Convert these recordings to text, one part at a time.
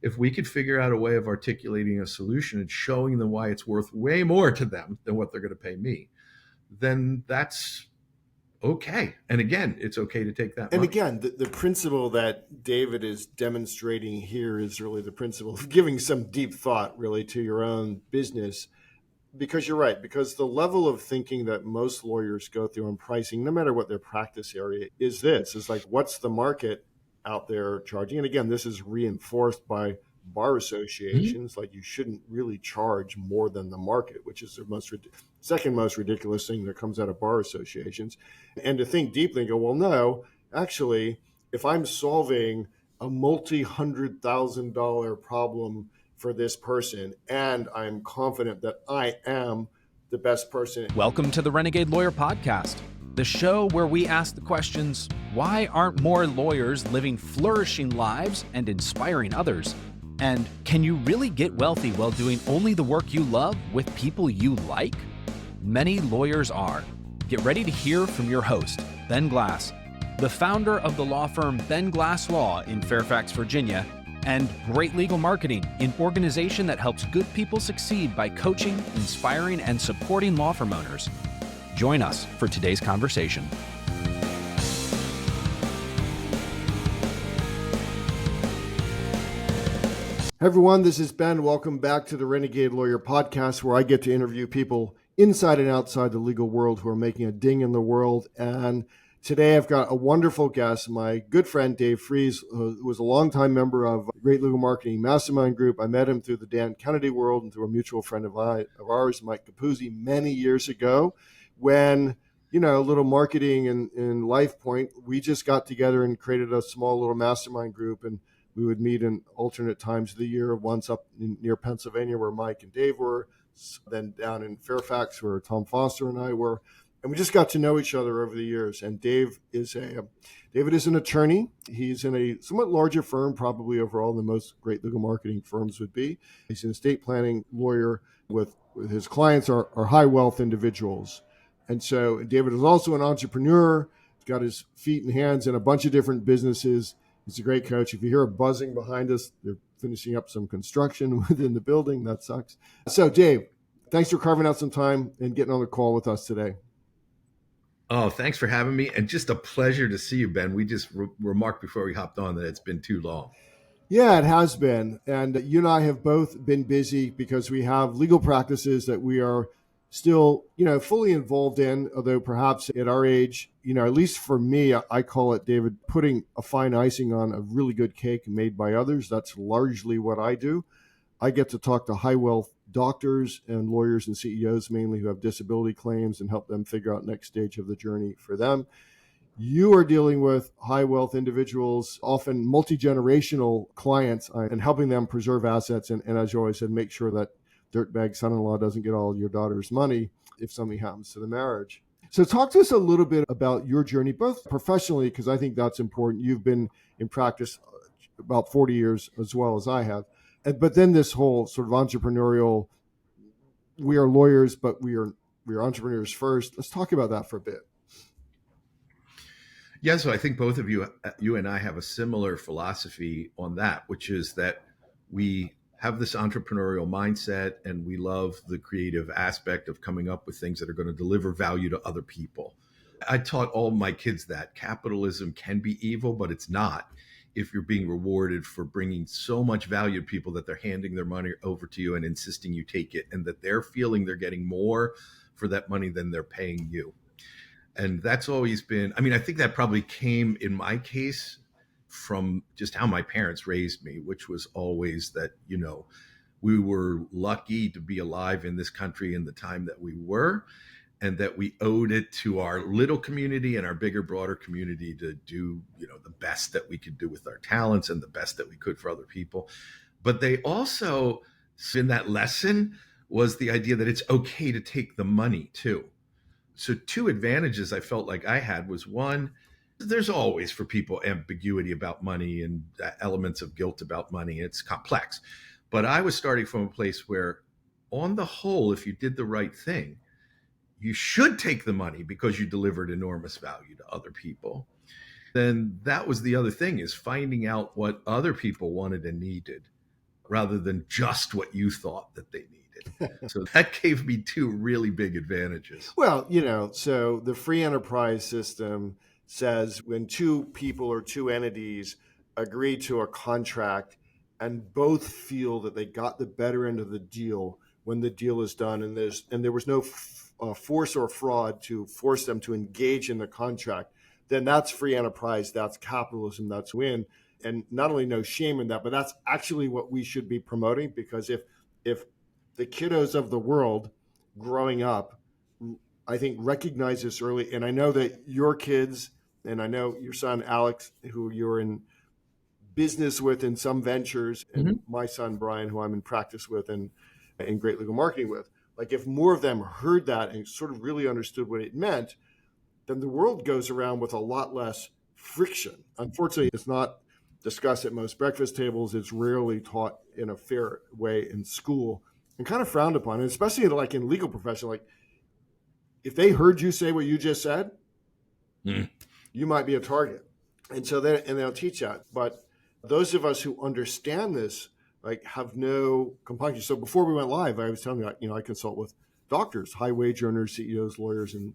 If we could figure out a way of articulating a solution and showing them why it's worth way more to them than what they're going to pay me, then that's okay. And again, it's okay to take that And money. again, the principle that David is demonstrating here is really the principle of giving some deep thought really to your own business. Because you're right, because the level of thinking that most lawyers go through on pricing, no matter what their practice area is, like, what's the market out there charging? And again, this is reinforced by bar associations. Like, you shouldn't really charge more than the market, which is the second most ridiculous thing that comes out of bar associations. And to think deeply and go, well, no, actually, if I'm solving a multi-$100,000 problem for this person, and I'm confident that I am the best person. Welcome to the Renegade Lawyer Podcast, the show where we ask the questions, why aren't more lawyers living flourishing lives and inspiring others? And can you really get wealthy while doing only the work you love with people you like? Many lawyers are. Get ready to hear from your host, Ben Glass, the founder of the law firm Ben Glass Law in Fairfax, Virginia, and Great Legal Marketing, an organization that helps good people succeed by coaching, inspiring, and supporting law firm owners. Join us for today's conversation. Hey everyone, this is Ben. Welcome back to the Renegade Lawyer Podcast, where I get to interview people inside and outside the legal world who are making a ding in the world. And today I've got a wonderful guest, my good friend Dave Fries, who was a longtime member of Great Legal Marketing Mastermind Group. I met him through the Dan Kennedy world and through a mutual friend of ours, Mike Capuzzi, many years ago when, a little marketing and Life Point, we just got together and created a small little mastermind group, and we would meet in alternate times of the year, once up near Pennsylvania where Mike and Dave were, then down in Fairfax where Tom Foster and I were. And we just got to know each other over the years. And David is an attorney. He's in a somewhat larger firm, probably overall than most great legal marketing firms would be. He's an estate planning lawyer with his clients are high wealth individuals. And so David is also an entrepreneur. He's got his feet and hands in a bunch of different businesses. He's a great coach. If you hear a buzzing behind us, they're finishing up some construction within the building. That sucks. So Dave, thanks for carving out some time and getting on the call with us today. Oh, thanks for having me. And just a pleasure to see you, Ben. We just remarked before we hopped on that it's been too long. Yeah, it has been. And you and I have both been busy because we have legal practices that we are still, fully involved in, although perhaps at our age, at least for me, I call it, David, putting a fine icing on a really good cake made by others. That's largely what I do. I get to talk to high wealth doctors and lawyers and CEOs mainly who have disability claims and help them figure out next stage of the journey for them. You are dealing with high wealth individuals, often multi-generational clients, and helping them preserve assets. And as you always said, make sure that dirtbag son-in-law doesn't get all your daughter's money if something happens to the marriage. So talk to us a little bit about your journey, both professionally, because I think that's important. You've been in practice about 40 years as well as I have. But then this whole sort of entrepreneurial, we are lawyers, but we are entrepreneurs first. Let's talk about that for a bit. Yeah, so I think both of you and I have a similar philosophy on that, which is that we have this entrepreneurial mindset and we love the creative aspect of coming up with things that are going to deliver value to other people. I taught all my kids that capitalism can be evil, but it's not if you're being rewarded for bringing so much value to people that they're handing their money over to you and insisting you take it, and that they're feeling they're getting more for that money than they're paying you. And that's always been, I think that probably came in my case from just how my parents raised me, which was always that, we were lucky to be alive in this country in the time that we were, and that we owed it to our little community and our bigger, broader community to do, the best that we could do with our talents and the best that we could for other people. But they also, in that lesson, was the idea that it's okay to take the money too. So two advantages I felt like I had was, one, there's always for people ambiguity about money and elements of guilt about money. It's complex. But I was starting from a place where, on the whole, if you did the right thing, you should take the money because you delivered enormous value to other people. Then that was the other thing, is finding out what other people wanted and needed rather than just what you thought that they needed. So that gave me two really big advantages. Well, so the free enterprise system says when two people or two entities agree to a contract and both feel that they got the better end of the deal when the deal is done, and there was no force or fraud to force them to engage in the contract, then that's free enterprise, that's capitalism, that's win. And not only no shame in that, but that's actually what we should be promoting, because if the kiddos of the world growing up, I think, recognize this early, and I know that your kids, and I know your son Alex, who you're in business with in some ventures, and my son Brian, who I'm in practice with and in great legal marketing with, like if more of them heard that and sort of really understood what it meant, then the world goes around with a lot less friction. Unfortunately, it's not discussed at most breakfast tables. It's rarely taught in a fair way in school and kind of frowned upon, and especially like in legal profession. Like if they heard you say what you just said, you might be a target. And so they'll teach that. But those of us who understand this, like, have no compunction. So before we went live, I was telling you, I consult with doctors, high wage earners, CEOs, lawyers, and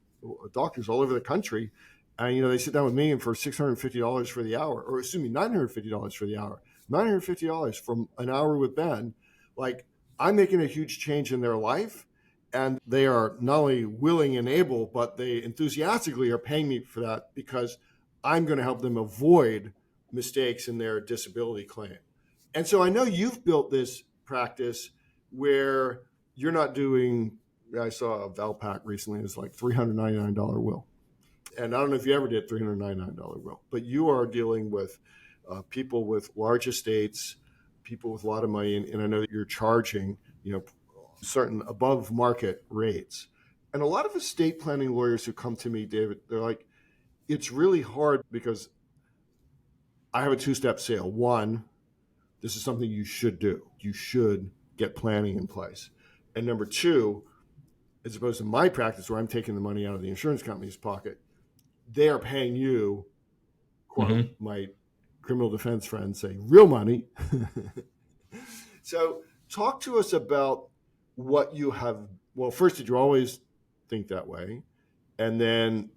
doctors all over the country. And, they sit down with me and for $650 for the hour, or $950 for the hour, $950 for an hour with Ben, like I'm making a huge change in their life. And they are not only willing and able, but they enthusiastically are paying me for that because I'm going to help them avoid mistakes in their disability claim. And so I know you've built this practice where you're not doing, I saw a Valpak recently, it's like $399 will. And I don't know if you ever did $399 will, but you are dealing with people with large estates, people with a lot of money. And I know that you're charging, certain above market rates. And a lot of estate planning lawyers who come to me, David, they're like, it's really hard because I have a two-step sale. One, this is something you should do. You should get planning in place. And number two, as opposed to my practice where I'm taking the money out of the insurance company's pocket, they are paying you, quote, my criminal defense friends say, real money. So talk to us about what you have. Well, first, did you always think that way? And then,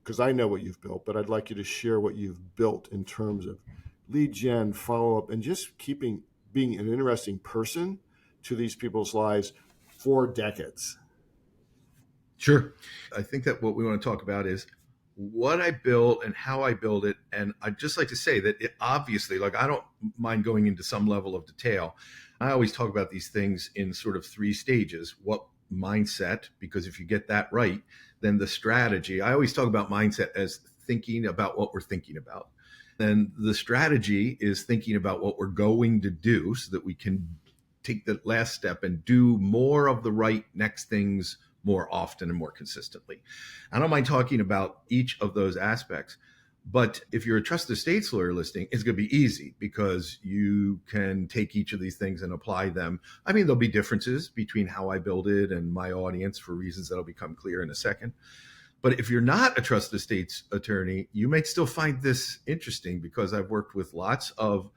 because I know what you've built, but I'd like you to share what you've built in terms of lead gen, follow-up, and just being an interesting person to these people's lives for decades. Sure. I think that what we want to talk about is what I built and how I build it. And I'd just like to say that it obviously, like, I don't mind going into some level of detail. I always talk about these things in sort of three stages. What mindset, because if you get that right, then the strategy. I always talk about mindset as thinking about what we're thinking about. Then the strategy is thinking about what we're going to do so that we can take the last step and do more of the right next things more often and more consistently. I don't mind talking about each of those aspects, but if you're a trusted estates lawyer listening, it's going to be easy because you can take each of these things and apply them. I mean, there'll be differences between how I build it and my audience for reasons that'll become clear in a second. But if you're not a trusted estates attorney, you may still find this interesting because I've worked with lots of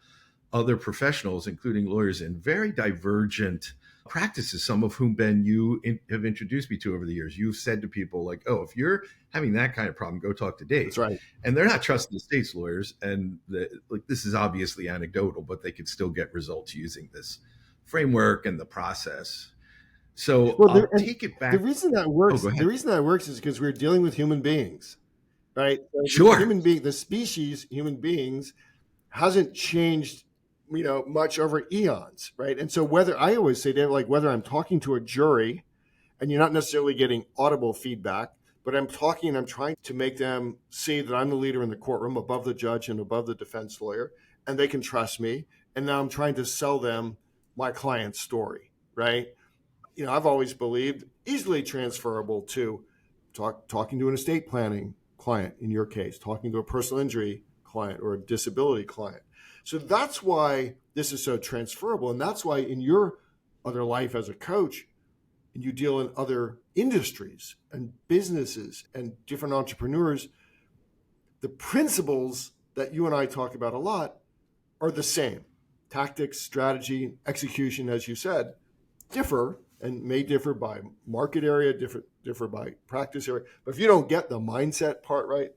other professionals, including lawyers in very divergent practices, some of whom, Ben, you have introduced me to over the years. You've said to people like, oh, if you're having that kind of problem, go talk to Dave. That's right. And they're not trusted estates lawyers. And this is obviously anecdotal, but they could still get results using this framework and the process. So I'll take it back. The reason that works, is because we're dealing with human beings, right? So sure. The species, human beings, hasn't changed much over eons, right? And so I always say, Dave, like whether I'm talking to a jury and you're not necessarily getting audible feedback, but I'm trying to make them see that I'm the leader in the courtroom above the judge and above the defense lawyer, and they can trust me. And now I'm trying to sell them my client's story, right? I've always believed easily transferable to talking to an estate planning client, in your case, talking to a personal injury client or a disability client. So that's why this is so transferable. And that's why in your other life as a coach, and you deal in other industries and businesses and different entrepreneurs, the principles that you and I talk about a lot are the same. tactics, strategy, execution, as you said, differ and may differ by market area, differ by practice area. But if you don't get the mindset part right,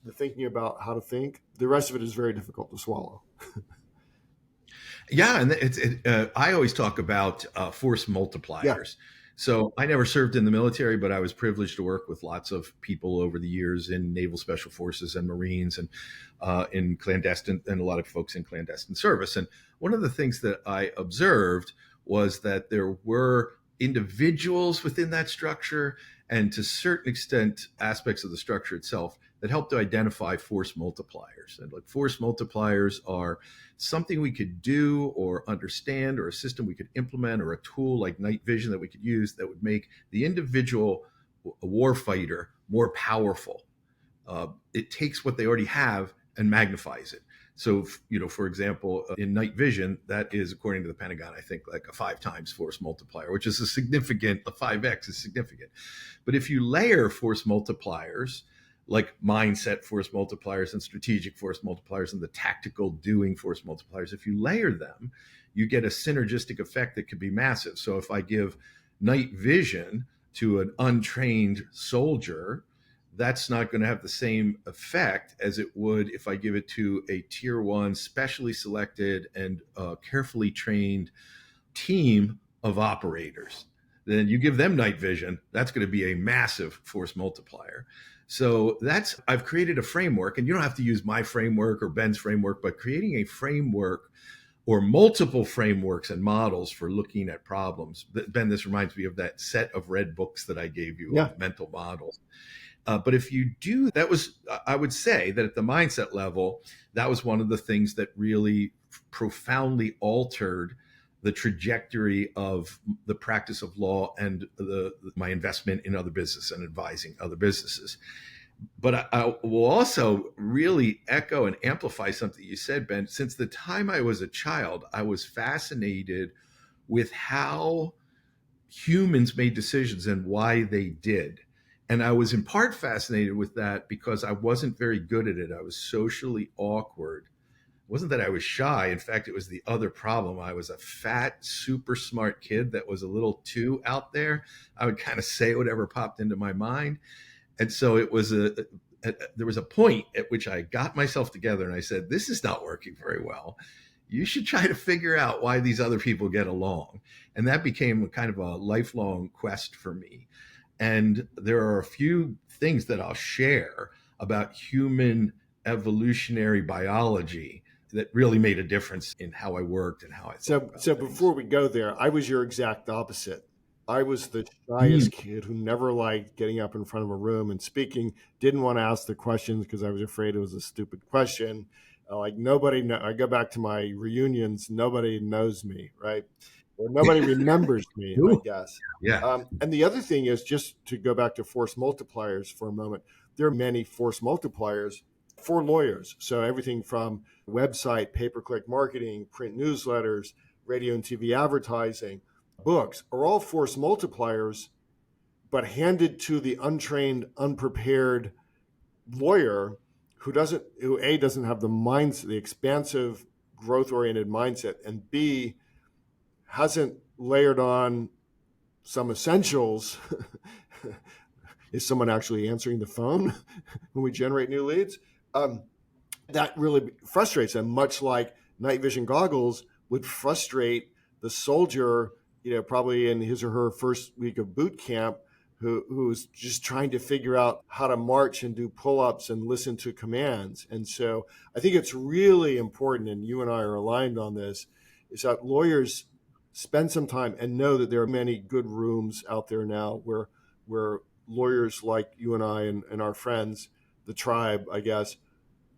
the thinking about how to think, the rest of it is very difficult to swallow. Yeah, and I always talk about force multipliers. Yeah. So I never served in the military, but I was privileged to work with lots of people over the years in Naval Special Forces and Marines and in clandestine, and a lot of folks in clandestine service. And one of the things that I observed was that there were individuals within that structure, and to a certain extent, aspects of the structure itself that helped to identify force multipliers. And like force multipliers are something we could do or understand, or a system we could implement, or a tool like night vision that we could use that would make the individual warfighter more powerful. It takes what they already have and magnifies it. So, for example, in night vision, that is, according to the Pentagon, I think like a 5 times force multiplier, which is a 5x is significant. But if you layer force multipliers, like mindset force multipliers and strategic force multipliers and the tactical doing force multipliers, if you layer them, you get a synergistic effect that could be massive. So if I give night vision to an untrained soldier, that's not going to have the same effect as it would if I give it to a tier 1, specially selected and carefully trained team of operators. Then you give them night vision, that's going to be a massive force multiplier. So I've created a framework, and you don't have to use my framework or Ben's framework, but creating a framework or multiple frameworks and models for looking at problems. Ben, this reminds me of that set of red books that I gave you, of mental models. But if you do, I would say that at the mindset level, that was one of the things that really profoundly altered the trajectory of the practice of law and my investment in other business and advising other businesses. But I will also really echo and amplify something you said, Ben. Since the time I was a child, I was fascinated with how humans made decisions and why they did. And I was in part fascinated with that because I wasn't very good at it. I was socially awkward. It wasn't that I was shy. In fact, it was the other problem. I was a fat, super smart kid that was a little too out there. I would kind of say whatever popped into my mind. And so it was there was a point at which I got myself together and I said, this is not working very well. You should try to figure out why these other people get along. And that became kind of a lifelong quest for me. And there are a few things that I'll share about human evolutionary biology that really made a difference in how I worked and how I thought. So before we go there, I was your exact opposite. I was the shyest kid who never liked getting up in front of a room and speaking, didn't want to ask the questions because I was afraid it was a stupid question. I go back to my reunions, nobody knows me, right? Or nobody remembers me, I guess. Yeah. And the other thing is, just to go back to force multipliers for a moment, there are many force multipliers for lawyers. So everything from website, pay-per-click marketing, print newsletters, radio and TV advertising, books are all force multipliers, but handed to the untrained, unprepared lawyer who doesn't have the mindset, the expansive, growth-oriented mindset, and B, hasn't layered on some essentials. Is someone actually answering the phone when we generate new leads? That really frustrates them, much like night vision goggles would frustrate the soldier, probably in his or her first week of boot camp, who's just trying to figure out how to march and do pull-ups and listen to commands. And so I think it's really important, and you and I are aligned on this, is that lawyers spend some time and know that there are many good rooms out there now where lawyers like you and I and our friends, the tribe, I guess,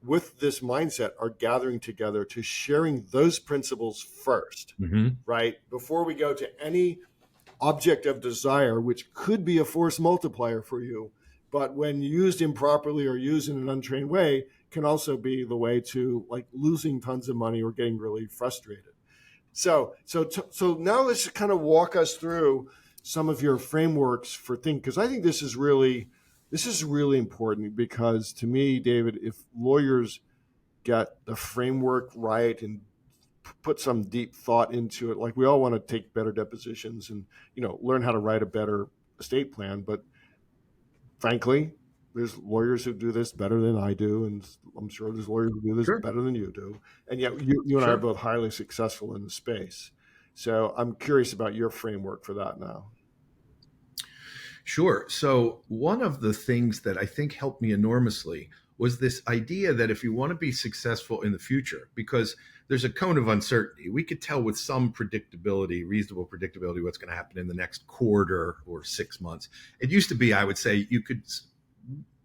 with this mindset are gathering together to sharing those principles first, right? Before we go to any object of desire, which could be a force multiplier for you, but when used improperly or used in an untrained way, can also be the way to like losing tons of money or getting really frustrated. So now let's kind of walk us through some of your frameworks for thinking, because I think this is really important, because to me, David, if lawyers get the framework right and put some deep thought into it. Like we all want to take better depositions and, learn how to write a better estate plan. But frankly, there's lawyers who do this better than I do. And I'm sure there's lawyers who do this Sure. better than you do. And yet you and I are Sure. both highly successful in the space. So I'm curious about your framework for that now. Sure. So one of the things that I think helped me enormously was this idea that if you want to be successful in the future, because there's a cone of uncertainty, we could tell with some predictability, reasonable predictability, what's going to happen in the next quarter or 6 months. It used to be, I would say, you could,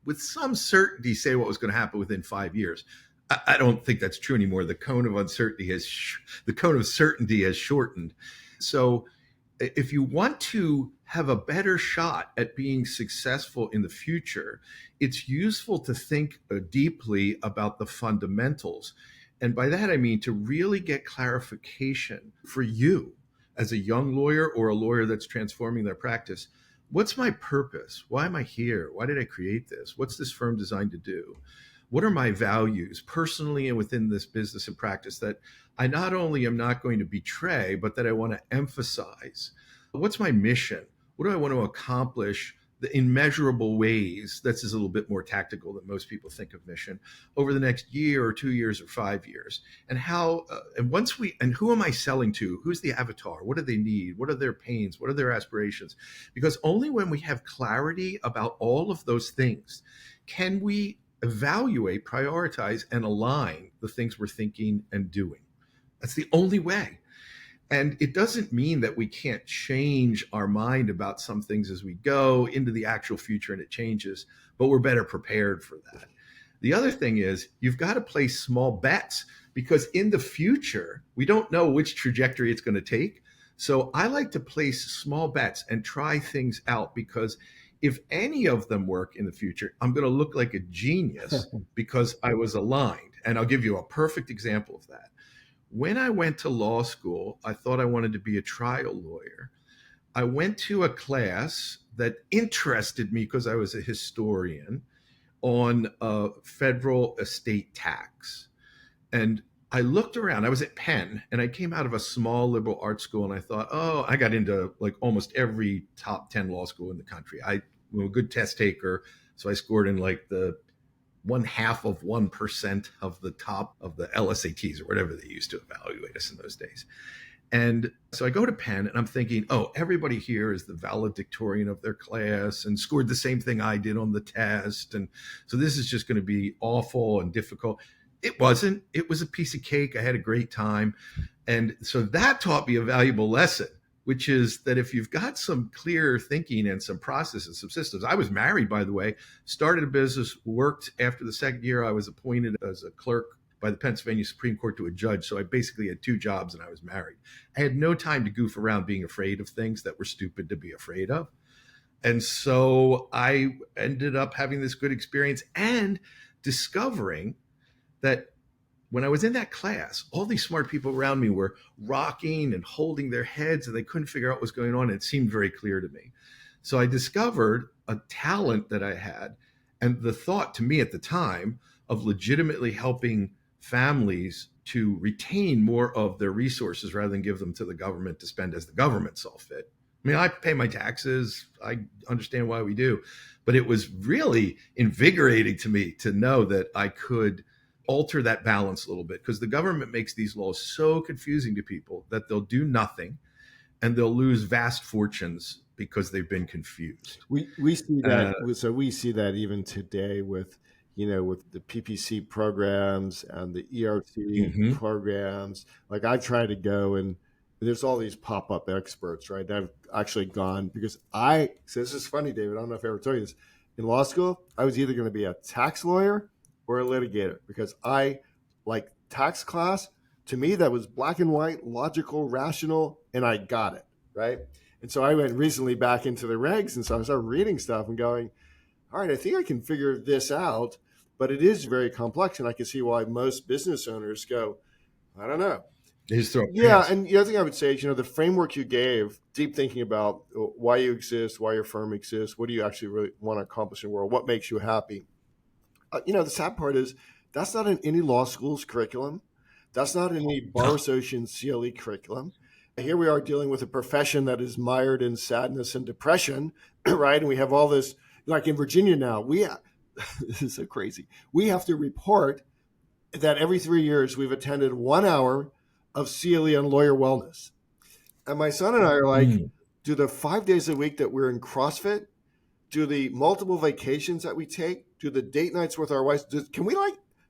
with some certainty, say what was going to happen within 5 years. I don't think that's true anymore. The cone of uncertainty the cone of certainty has shortened. So if you want to have a better shot at being successful in the future, it's useful to think deeply about the fundamentals. And by that, I mean to really get clarification for you as a young lawyer or a lawyer that's transforming their practice. What's my purpose? Why am I here? Why did I create this? What's this firm designed to do? What are my values personally and within this business and practice that I not only am not going to betray, but that I want to emphasize? What's my mission? What do I want to accomplish in measurable ways? That's just a little bit more tactical than most people think of mission over the next year or 2 years or 5 years. And how, and who am I selling to? Who's the avatar? What do they need? What are their pains? What are their aspirations? Because only when we have clarity about all of those things can we evaluate, prioritize, and align the things we're thinking and doing. That's the only way. And it doesn't mean that we can't change our mind about some things as we go into the actual future and it changes, but we're better prepared for that. The other thing is you've got to place small bets because in the future, we don't know which trajectory it's going to take. So I like to place small bets and try things out because if any of them work in the future, I'm going to look like a genius because I was aligned. And I'll give you a perfect example of that. When I went to law school, I thought I wanted to be a trial lawyer. I went to a class that interested me because I was a historian on federal estate tax. And I looked around. I was at Penn and I came out of a small liberal arts school and I thought, oh, I got into like almost every top 10 law school in the country. I'm a good test taker. So I scored in like the 0.5% of the top of the LSATs or whatever they used to evaluate us in those days. And so I go to Penn and I'm thinking, oh, everybody here is the valedictorian of their class and scored the same thing I did on the test. And so this is just going to be awful and difficult. It wasn't. It was a piece of cake. I had a great time. And so that taught me a valuable lesson, which is that if you've got some clear thinking and some processes, some systems. I was married, by the way, started a business, worked after the second year. I was appointed as a clerk by the Pennsylvania Supreme Court to a judge. So I basically had 2 jobs and I was married. I had no time to goof around being afraid of things that were stupid to be afraid of. And so I ended up having this good experience and discovering that when I was in that class, all these smart people around me were rocking and holding their heads and they couldn't figure out what was going on. And it seemed very clear to me. So I discovered a talent that I had and the thought to me at the time of legitimately helping families to retain more of their resources rather than give them to the government to spend as the government saw fit. I mean, I pay my taxes. I understand why we do. But it was really invigorating to me to know that I could alter that balance a little bit because the government makes these laws so confusing to people that they'll do nothing and they'll lose vast fortunes because they've been confused. We see that. So we see that even today with the PPC programs and the ERC programs. Like I try to go and there's all these pop-up experts, right? I've actually gone because so this is funny, David. I don't know if I ever told you this. In law school, I was either going to be a tax lawyer or a litigator because I like tax class. To me, that was black and white, logical, rational, and I got it, right? And so I went recently back into the regs, and so I started reading stuff and going, all right, I think I can figure this out, but it is very complex, and I can see why most business owners go, I don't know. Yeah, and the other thing I would say is, the framework you gave, deep thinking about why you exist, why your firm exists, what do you actually really want to accomplish in the world, what makes you happy. The sad part is that's not in any law school's curriculum. That's not in the Bar Association CLE curriculum. Here we are dealing with a profession that is mired in sadness and depression, right? And we have all this, like in Virginia now, this is so crazy. We have to report that every 3 years we've attended 1 hour of CLE on lawyer wellness. And my son and I are like, do the 5 days a week that we're in CrossFit, do the multiple vacations that we take, do the date nights with our wives,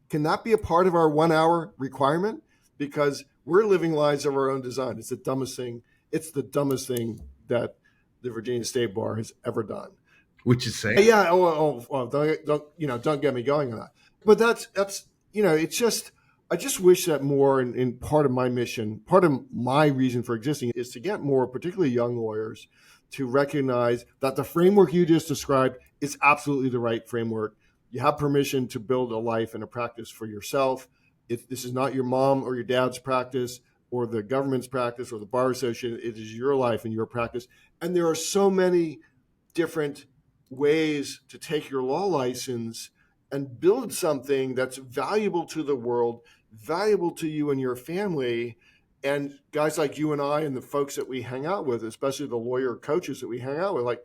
can that be a part of our 1 hour requirement? Because we're living lives of our own design. It's the dumbest thing. It's the dumbest thing that the Virginia State Bar has ever done. Which is saying, yeah. Don't get me going on that. But that's it's just, I just wish that more in part of my mission, part of my reason for existing is to get more, particularly young lawyers, to recognize that the framework you just described is absolutely the right framework. You have permission to build a life and a practice for yourself. If this is not your mom or your dad's practice or the government's practice or the Bar Association, it is your life and your practice. And there are so many different ways to take your law license and build something that's valuable to the world, valuable to you and your family. And guys like you and I and the folks that we hang out with, especially the lawyer coaches that we hang out with, like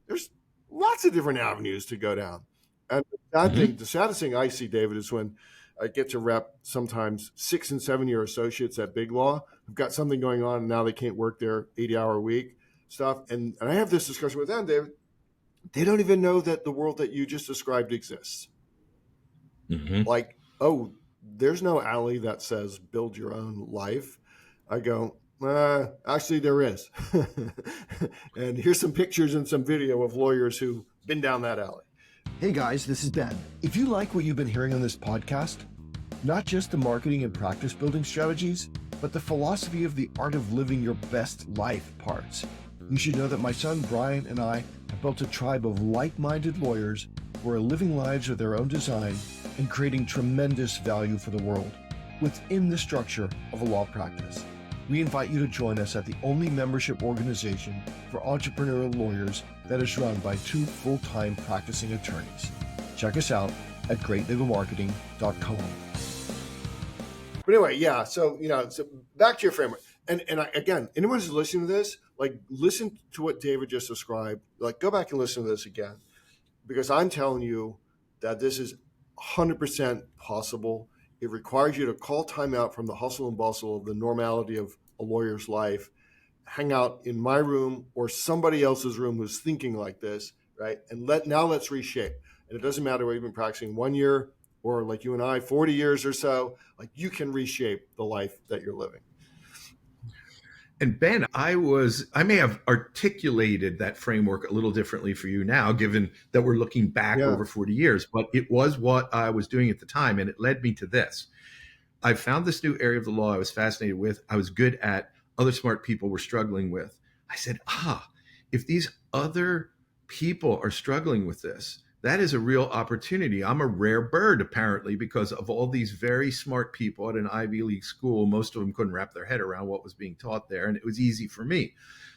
there's lots of different avenues to go down. And the saddest thing I see, David, is when I get to rep sometimes 6 and 7 year associates at Big Law who've got something going on and now they can't work their 80-hour week stuff. And I have this discussion with them, David. They don't even know that the world that you just described exists. Like, oh, there's no alley that says build your own life. I go, actually there is. And here's some pictures and some video of lawyers who've been down that alley. Hey guys, this is Ben. If you like what you've been hearing on this podcast, not just the marketing and practice building strategies, but the philosophy of the art of living your best life parts, you should know that my son Brian and I have built a tribe of like-minded lawyers who are living lives of their own design and creating tremendous value for the world within the structure of a law practice. We invite you to join us at the only membership organization for entrepreneurial lawyers that is run by 2 full-time practicing attorneys. Check us out at greatlegalmarketing.com. But anyway, yeah. So back to your framework. And again, anyone who's listening to this, like listen to what David just described. Like go back and listen to this again, because I'm telling you that this is 100% possible. It requires you to call time out from the hustle and bustle of the normality of a lawyer's life, hang out in my room or somebody else's room who's thinking like this, right? And let's reshape. And it doesn't matter whether you've been practicing 1 year or like you and I, 40 years or so, like you can reshape the life that you're living. And Ben, I may have articulated that framework a little differently for you now, given that we're looking back over 40 years, but it was what I was doing at the time. And it led me to this. I found this new area of the law I was fascinated with. I was good at, other smart people were struggling with. I said, if these other people are struggling with this, that is a real opportunity. I'm a rare bird, apparently, because of all these very smart people at an Ivy League school. Most of them couldn't wrap their head around what was being taught there. And it was easy for me,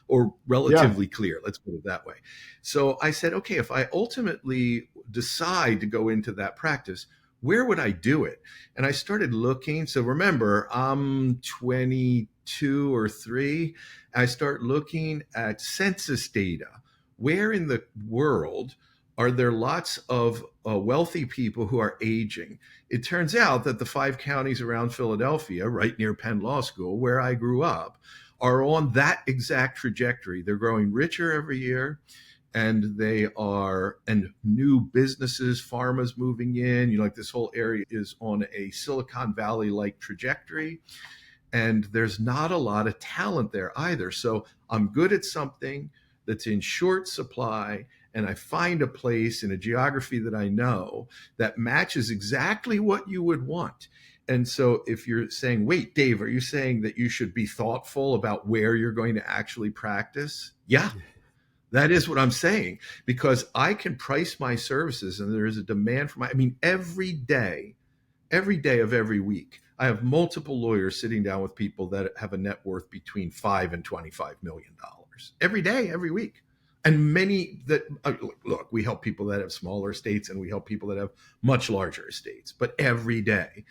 or relatively clear. Let's put it that way. So I said, okay, if I ultimately decide to go into that practice, where would I do it? And I started looking. So remember, I'm 22 or 3. I start looking at census data. Where in the world are there lots of wealthy people who are aging? It turns out that the 5 counties around Philadelphia, right near Penn Law School, where I grew up, are on that exact trajectory. They're growing richer every year, and and new businesses, pharma's moving in. Like this whole area is on a Silicon Valley-like trajectory, and there's not a lot of talent there either. So I'm good at something that's in short supply, and I find a place in a geography that I know that matches exactly what you would want. And so if you're saying, wait, Dave, are you saying that you should be thoughtful about where you're going to actually practice? Yeah, that is what I'm saying, because I can price my services and there is a demand for every day of every week, I have multiple lawyers sitting down with people that have a net worth between $5 and $25 million every day, every week. And many that, look, we help people that have smaller estates and we help people that have much larger estates. But every day,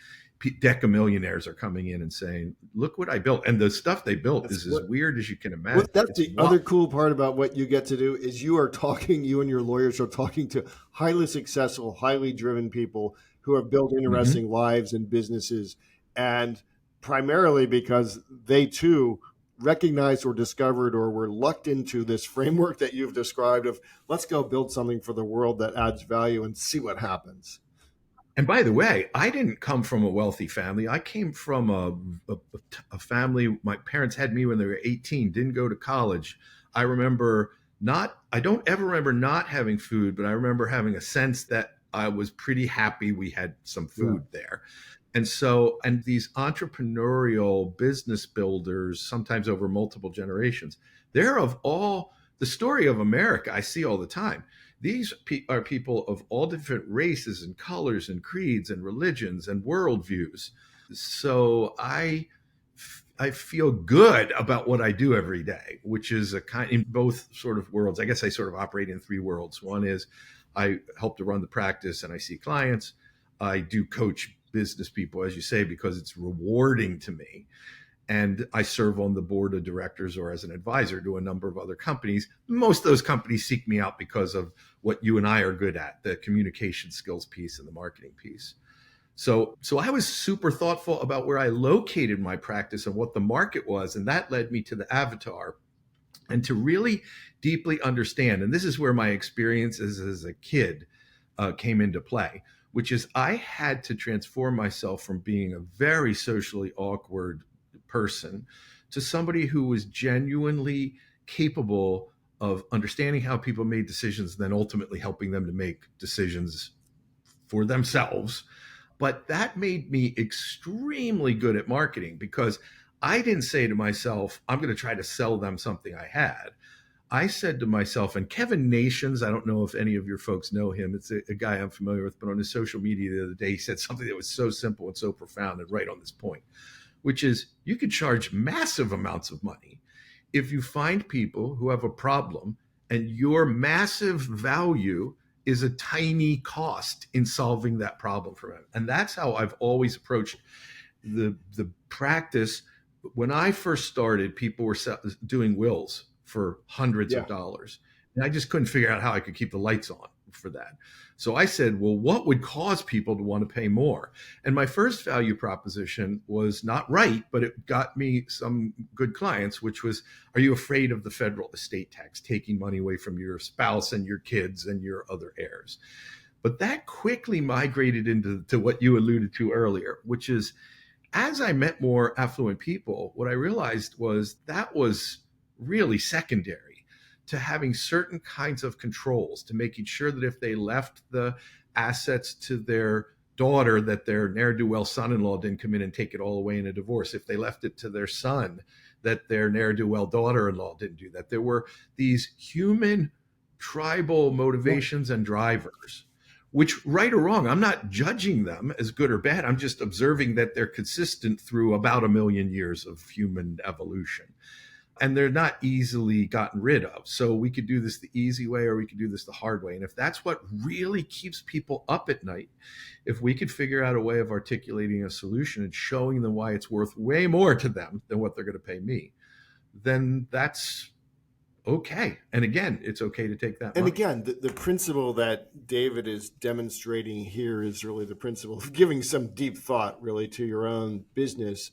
decamillionaires are coming in and saying, look what I built. And the stuff they built is as weird as you can imagine. That's It's the other cool part about what you get to do is you and your lawyers are talking to highly successful, highly driven people who have built interesting lives and businesses. And primarily because they too recognized or discovered or were lucked into this framework that you've described of let's go build something for the world that adds value and see what happens. And by the way, I didn't come from a wealthy family. I came from a family. My parents had me when they were 18, didn't go to college. I don't ever remember not having food, but I remember having a sense that I was pretty happy we had some food there. And these entrepreneurial business builders, sometimes over multiple generations, they're of all the story of America I see all the time. These are people of all different races and colors and creeds and religions and worldviews. So I feel good about what I do every day, which is in both sort of worlds. I guess I sort of operate in three worlds. One is I help to run the practice and I see clients. I do coach business people, as you say, because it's rewarding to me. And I serve on the board of directors or as an advisor to a number of other companies. Most of those companies seek me out because of what you and I are good at, the communication skills piece and the marketing piece. So I was super thoughtful about where I located my practice and what the market was. And that led me to the avatar and to really deeply understand. And this is where my experiences as a kid came into play, which is I had to transform myself from being a very socially awkward person to somebody who was genuinely capable of understanding how people made decisions, then ultimately helping them to make decisions for themselves. But that made me extremely good at marketing because I didn't say to myself, I'm going to try to sell them something I had. I said to myself, and Kevin Nations, I don't know if any of your folks know him. It's a guy I'm familiar with, but on his social media the other day, he said something that was so simple and so profound and right on this point, which is you could charge massive amounts of money if you find people who have a problem and your massive value is a tiny cost in solving that problem for them. And that's how I've always approached the practice. When I first started, people were doing wills for hundreds of dollars. And I just couldn't figure out how I could keep the lights on for that. So I said, well, what would cause people to want to pay more? And my first value proposition was not right, but it got me some good clients, which was, are you afraid of the federal estate tax taking money away from your spouse and your kids and your other heirs? But that quickly migrated into what you alluded to earlier, which is as I met more affluent people, what I realized was that was really secondary to having certain kinds of controls, to making sure that if they left the assets to their daughter, that their ne'er-do-well son-in-law didn't come in and take it all away in a divorce. If they left it to their son, that their ne'er-do-well daughter-in-law didn't do that. There were these human tribal motivations and drivers, which, right or wrong, I'm not judging them as good or bad. I'm just observing that they're consistent through about 1 million years of human evolution. And they're not easily gotten rid of. So we could do this the easy way or we could do this the hard way. And if that's what really keeps people up at night, if we could figure out a way of articulating a solution and showing them why it's worth way more to them than what they're going to pay me, then that's okay. And again, it's okay to take that money. And again, the principle that David is demonstrating here is really the principle of giving some deep thought really to your own business.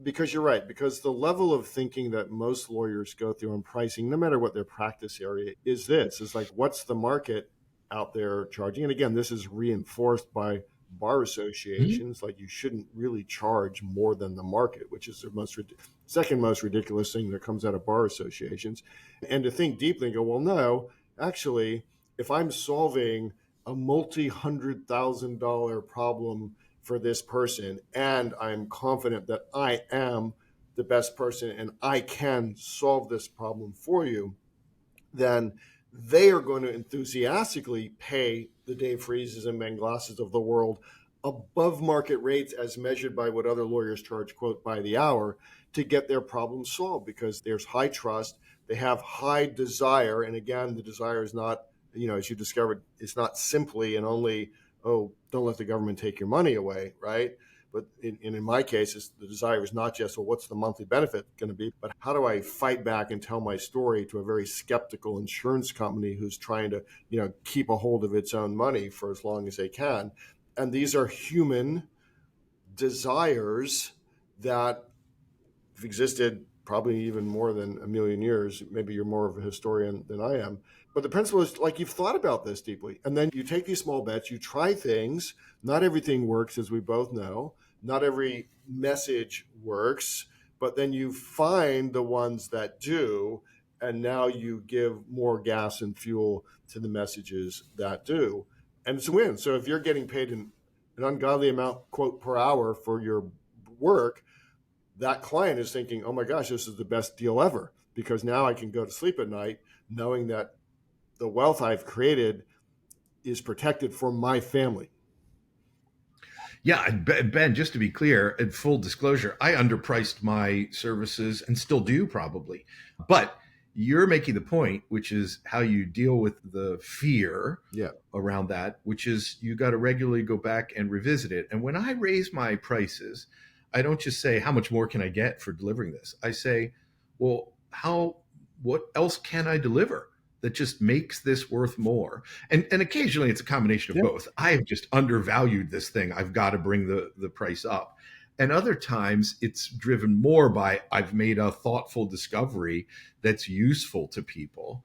Because you're right, because the level of thinking that most lawyers go through on pricing, no matter what their practice area is, is like, what's the market out there charging? And again, this is reinforced by bar associations. Like, you shouldn't really charge more than the market, which is the second most ridiculous thing that comes out of bar associations. And to think deeply and go, well, no, actually, if I'm solving a multi-$100,000 problem for this person, and I'm confident that I am the best person and I can solve this problem for you, then they are going to enthusiastically pay the Dave Freezes and Ben Glasses of the world above market rates as measured by what other lawyers charge, quote, by the hour, to get their problem solved, because there's high trust, they have high desire. And again, the desire is not, as you discovered, it's not simply and only, oh, don't let the government take your money away, right? But in my case, the desire is not just, well, what's the monthly benefit going to be, but how do I fight back and tell my story to a very skeptical insurance company who's trying to, keep a hold of its own money for as long as they can. And these are human desires that have existed probably even more than a million years. Maybe you're more of a historian than I am. But the principle is, like, you've thought about this deeply. And then you take these small bets, you try things. Not everything works, as we both know. Not every message works. But then you find the ones that do. And now you give more gas and fuel to the messages that do. And it's a win. So if you're getting paid an ungodly amount, quote, per hour for your work, that client is thinking, oh my gosh, this is the best deal ever, because now I can go to sleep at night knowing that the wealth I've created is protected for my family. Yeah, Ben, just to be clear, in full disclosure, I underpriced my services and still do probably. But you're making the point, which is how you deal with the fear around that, which is you got to regularly go back and revisit it. And when I raise my prices, I don't just say, how much more can I get for delivering this? I say, well, what else can I deliver that just makes this worth more? And occasionally it's a combination of both. I have just undervalued this thing. I've got to bring the price up. And other times it's driven more by, I've made a thoughtful discovery that's useful to people.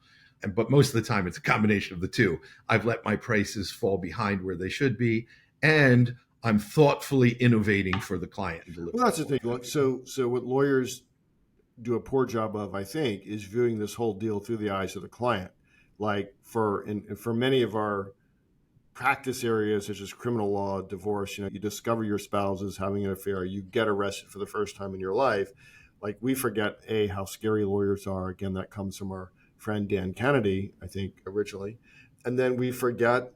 But most of the time it's a combination of the two. I've let my prices fall behind where they should be, and I'm thoughtfully innovating for the client. Well, that's the thing. Look, so what lawyers do a poor job of, I think, is viewing this whole deal through the eyes of the client. Like for many of our practice areas, such as criminal law, divorce, you discover your spouse is having an affair, you get arrested for the first time in your life. Like, we forget, how scary lawyers are. Again, that comes from our friend Dan Kennedy, I think, originally. And then we forget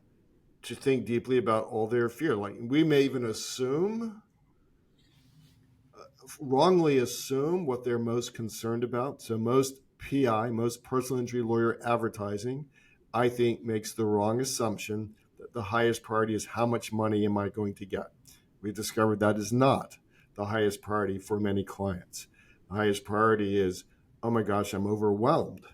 to think deeply about all their fear. Like, we may even wrongly assume what they're most concerned about. So most PI, most personal injury lawyer advertising, I think, makes the wrong assumption that the highest priority is how much money am I going to get. We discovered that is not the highest priority for many clients. The highest priority is, oh my gosh, I'm overwhelmed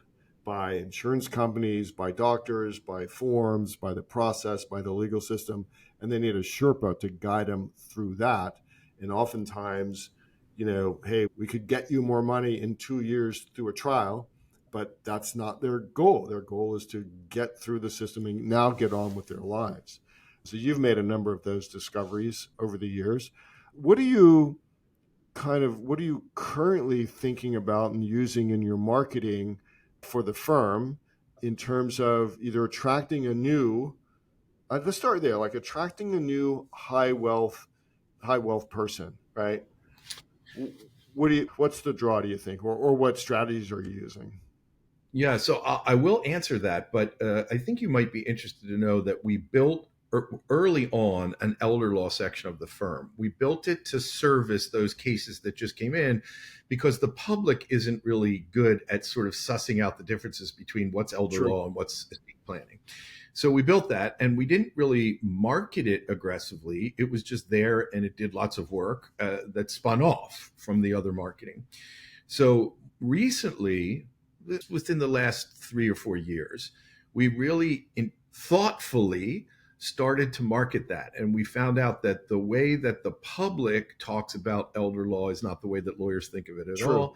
by insurance companies, by doctors, by forms, by the process, by the legal system, and they need a Sherpa to guide them through that. And oftentimes, hey, we could get you more money in 2 years through a trial, but that's not their goal. Their goal is to get through the system and now get on with their lives. So you've made a number of those discoveries over the years. What are you currently thinking about and using in your marketing for the firm in terms of either attracting a new, let's start there, like attracting a new high wealth person, right? What's the draw, do you think, or what strategies are you using? Yeah, so I will answer that, but I think you might be interested to know that we built early on an elder law section of the firm. We built it to service those cases that just came in, because the public isn't really good at sort of sussing out the differences between what's elder law and what's estate planning. So we built that, and we didn't really market it aggressively. It was just there, and it did lots of work that spun off from the other marketing. So recently, within the last 3 or 4 years, we really thoughtfully started to market that. And we found out that the way that the public talks about elder law is not the way that lawyers think of it at all.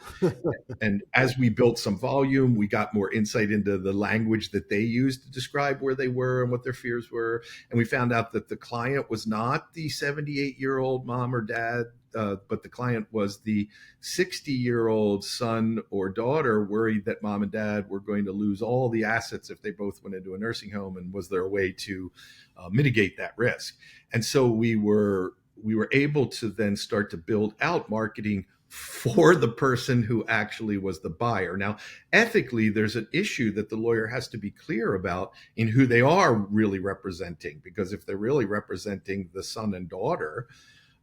And as we built some volume, we got more insight into the language that they used to describe where they were and what their fears were. And we found out that the client was not the 78-year-old mom or dad, but the client was the 60-year-old son or daughter worried that mom and dad were going to lose all the assets if they both went into a nursing home, and was there a way to mitigate that risk. And so we were able to then start to build out marketing for the person who actually was the buyer. Now, ethically, there's an issue that the lawyer has to be clear about in who they are really representing, because if they're really representing the son and daughter,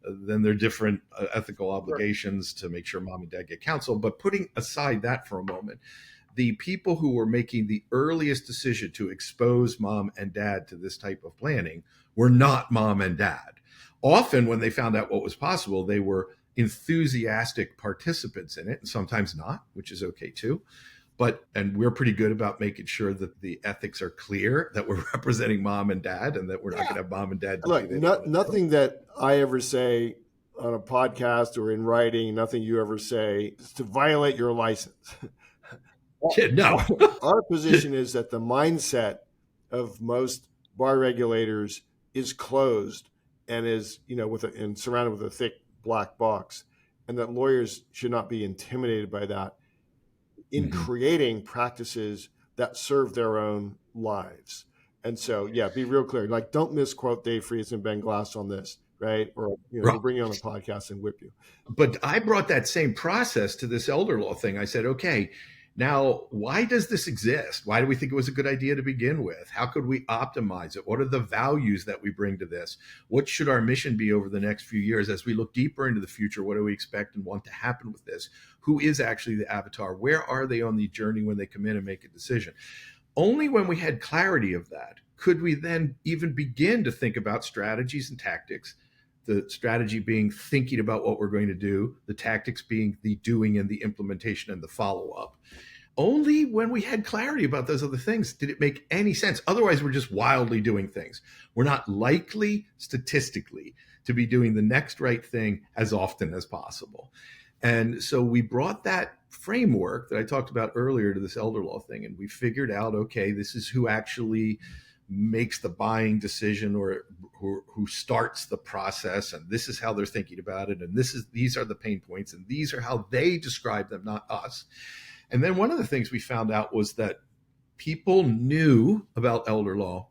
then there are different ethical obligations to make sure mom and dad get counsel. But putting aside that for a moment, the people who were making the earliest decision to expose mom and dad to this type of planning were not mom and dad. Often when they found out what was possible, they were enthusiastic participants in it, and sometimes not, which is okay too. And we're pretty good about making sure that the ethics are clear, that we're representing mom and dad, and that we're not going to have mom and dad. Look, nothing that I ever say on a podcast or in writing, nothing you ever say is to violate your license. No. Our position is that the mindset of most bar regulators is closed and is, and surrounded with a thick black box, and that lawyers should not be intimidated by that in creating practices that serve their own lives. And so, be real clear. Like, don't misquote Dave Friesen and Ben Glass on this, right? Or we'll bring you on a podcast and whip you. But I brought that same process to this elder law thing. I said, okay, now why does this exist? Why do we think it was a good idea to begin with? How could we optimize it? What are the values that we bring to this? What should our mission be over the next few years as we look deeper into the future? What do we expect and want to happen with this? Who is actually the avatar? Where are they on the journey when they come in and make a decision? Only when we had clarity of that could we then even begin to think about strategies and tactics. The strategy being thinking about what we're going to do, the tactics being the doing and the implementation and the follow-up. Only when we had clarity about those other things did it make any sense. Otherwise, we're just wildly doing things. We're not likely statistically to be doing the next right thing as often as possible. And so we brought that framework that I talked about earlier to this elder law thing, and we figured out, okay, this is who actually makes the buying decision or who starts the process, and this is how they're thinking about it, and these are the pain points, and these are how they describe them, not us. And then one of the things we found out was that people knew about elder law.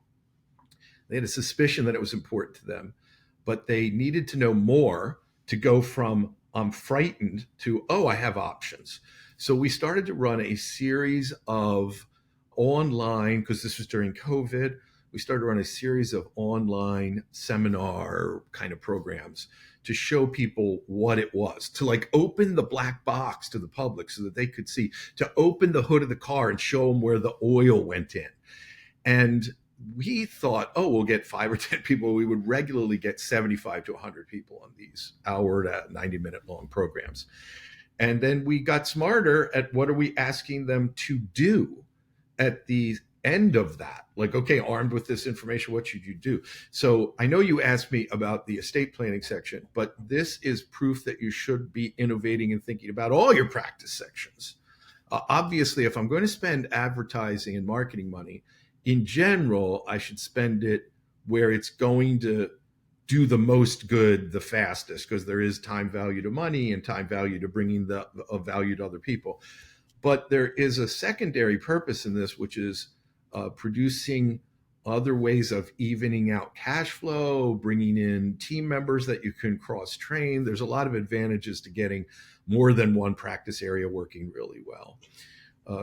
They had a suspicion that it was important to them, but they needed to know more to go from I'm frightened to, oh, I have options. So we started to run a series of online, because this was during COVID, we started to run a series of online seminar kind of programs to show people what it was, to like open the black box to the public so that they could see, to open the hood of the car and show them where the oil went in. And we thought, oh, we'll get 5 or 10 people. We would regularly get 75 to 100 people on these hour to 90-minute long programs. And then we got smarter at what are we asking them to do at the end of that. Like, okay, armed with this information, what should you do? So I know you asked me about the estate planning section, but this is proof that you should be innovating and thinking about all your practice sections. Obviously, if I'm going to spend advertising and marketing money, in general, I should spend it where it's going to do the most good the fastest, because there is time value to money and time value to bringing the value to other people. But there is a secondary purpose in this, which is producing other ways of evening out cash flow, bringing in team members that you can cross-train. There's a lot of advantages to getting more than one practice area working really well.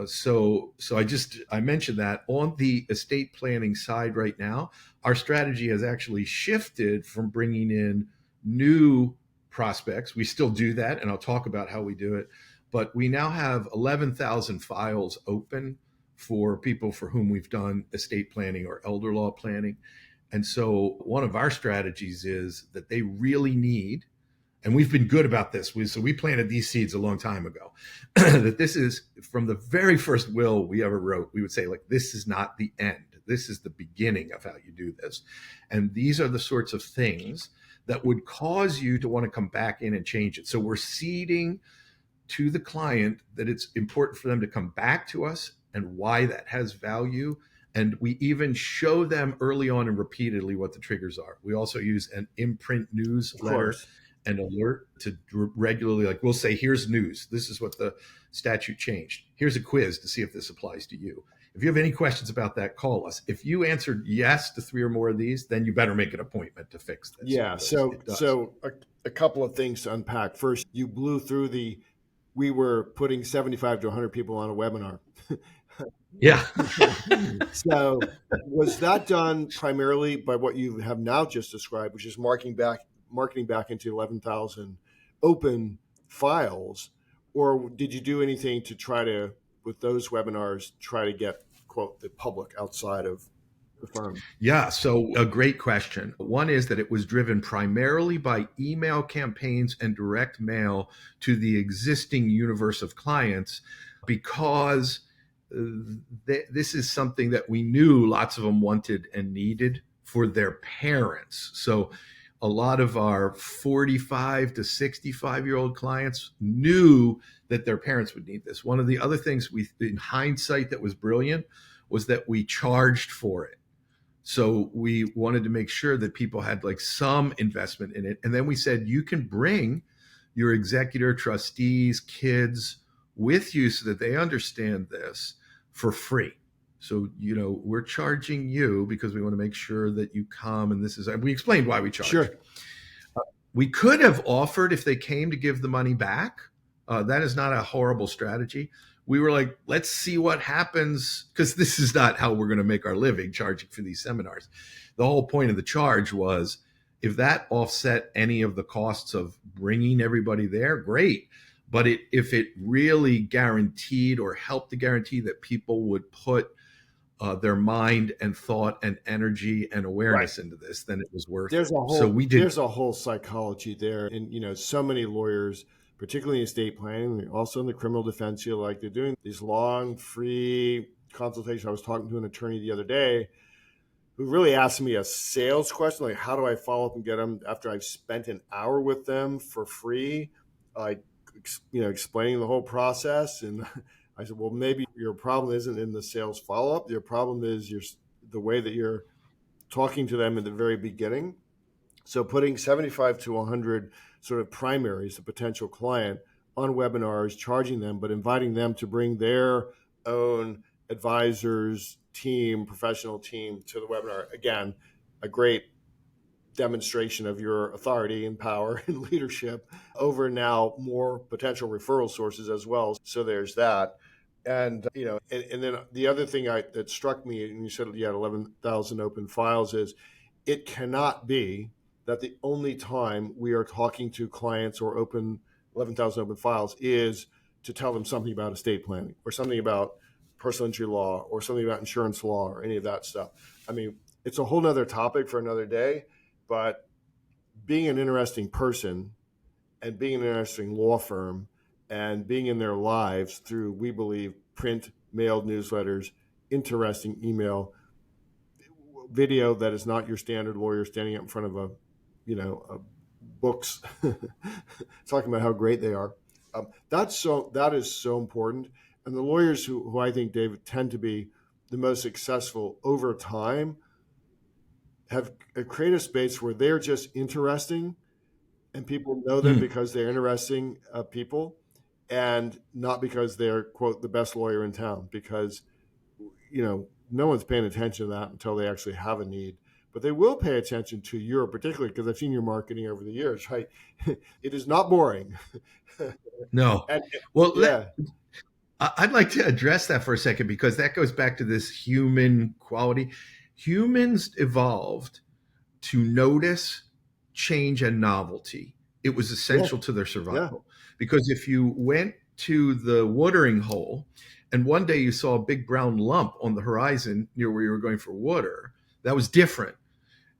So I mentioned that on the estate planning side right now, our strategy has actually shifted from bringing in new prospects. We still do that, and I'll talk about how we do it. But we now have 11,000 files open for people for whom we've done estate planning or elder law planning. And so one of our strategies is that they really need, and we've been good about this. So we planted these seeds a long time ago, that this is from the very first will we ever wrote. We would say, like, this is not the end. This is the beginning of how you do this. And these are the sorts of things that would cause you to want to come back in and change it. So we're seeding to the client that it's important for them to come back to us and why that has value. And we even show them early on and repeatedly what the triggers are. We also use an imprint newsletter and alert to regularly, like, we'll say, here's news. This is what the statute changed. Here's a quiz to see if this applies to you. If you have any questions about that, call us. If you answered yes to 3 or more of these, then you better make an appointment to fix this. Yeah. So a couple of things to unpack. First, you blew through we were putting 75 to 100 people on a webinar. Yeah. So was that done primarily by what you have now just described, which is marketing back into 11,000 open files, or did you do anything to try to, with those webinars, try to get, quote, the public outside of the firm? Yeah, so a great question. One is that it was driven primarily by email campaigns and direct mail to the existing universe of clients because this is something that we knew lots of them wanted and needed for their parents. So a lot of our 45 to 65-year-old clients knew that their parents would need this. One of the other things in hindsight that was brilliant was that we charged for it. So we wanted to make sure that people had like some investment in it. And then we said, you can bring your executor, trustees, kids with you so that they understand this for free. So, we're charging you because we want to make sure that you come. And we explained why we charge. Sure. We could have offered if they came to give the money back. That is not a horrible strategy. We were like, let's see what happens, because this is not how we're going to make our living, charging for these seminars. The whole point of the charge was if that offset any of the costs of bringing everybody there, great. But if it really guaranteed or helped to guarantee that people would put their mind and thought and energy and awareness into this, then it was worth it. There's a whole psychology there. And, so many lawyers, particularly in estate planning, also in the criminal defense field, like they're doing these long, free consultations. I was talking to an attorney the other day who really asked me a sales question, like, how do I follow up and get them after I've spent an hour with them for free, explaining the whole process. And I said, well, maybe your problem isn't in the sales follow-up. Your problem is the way that you're talking to them at the very beginning. So putting 75 to 100 sort of primaries, a potential client, on webinars, charging them, but inviting them to bring their own advisors, professional team to the webinar. Again, a great demonstration of your authority and power and leadership over now more potential referral sources as well. So there's that. And, and then the other thing that struck me, and you said you had 11,000 open files, is it cannot be that the only time we are talking to clients or 11,000 open files is to tell them something about estate planning or something about personal injury law or something about insurance law or any of that stuff. I mean, it's a whole nother topic for another day, but being an interesting person and being an interesting law firm and being in their lives through, we believe, print, mailed newsletters, interesting email, video that is not your standard lawyer standing up in front of books talking about how great they are. That is so important. And the lawyers who I think, David, tend to be the most successful over time have created a space where they're just interesting and people know them because they're interesting people and not because they're, quote, the best lawyer in town, because, no one's paying attention to that until they actually have a need. But they will pay attention to your, particularly because I've seen your marketing over the years, right? It is not boring. No. I'd like to address that for a second, because that goes back to this human quality. Humans evolved to notice change and novelty. It was essential to their survival. Because if you went to the watering hole and one day you saw a big brown lump on the horizon near where you were going for water, that was different.